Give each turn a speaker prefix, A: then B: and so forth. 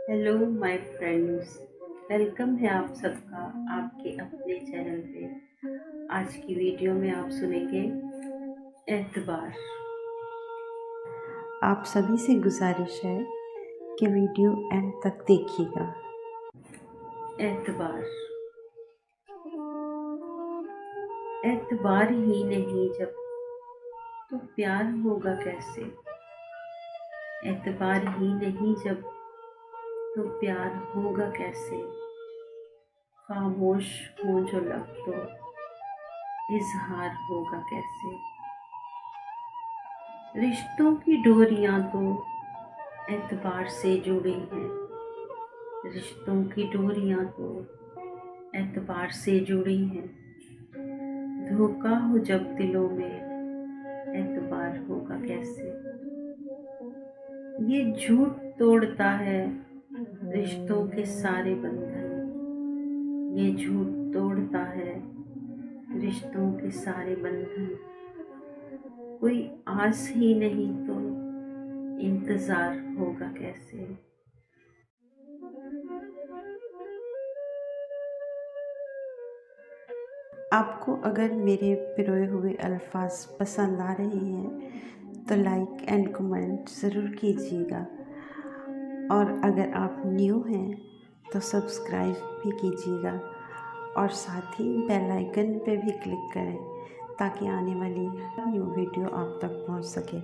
A: Hello my friends. Welcome है आप सबका आपके अपने चैनल पे। आज की वीडियो में आप सुनेंगे एतबार।
B: आप सभी से गुजारिश है कि वीडियो एंड तक देखिएगा।
A: एतबार एतबार ही नहीं जब तो प्यार होगा कैसे। एतबार ही नहीं जब तो प्यार होगा कैसे। खामोश हो जो लब तो इजहार होगा कैसे। रिश्तों की डोरियां तो एतबार से जुड़ी हैं। रिश्तों की डोरियां तो एतबार से जुड़ी हैं। धोखा हो जब दिलों में एतबार होगा कैसे। ये झूठ तोड़ता है रिश्तों के सारे बंधन। ये झूठ तोड़ता है रिश्तों के सारे बंधन। कोई आस ही नहीं तो इंतजार होगा कैसे।
B: आपको अगर मेरे पिरोए हुए अल्फाज पसंद आ रहे हैं तो लाइक एंड कमेंट ज़रूर कीजिएगा, और अगर आप न्यू हैं तो सब्सक्राइब भी कीजिएगा और साथ ही बेल आइकन पे भी क्लिक करें ताकि आने वाली न्यू वीडियो आप तक पहुंच सके।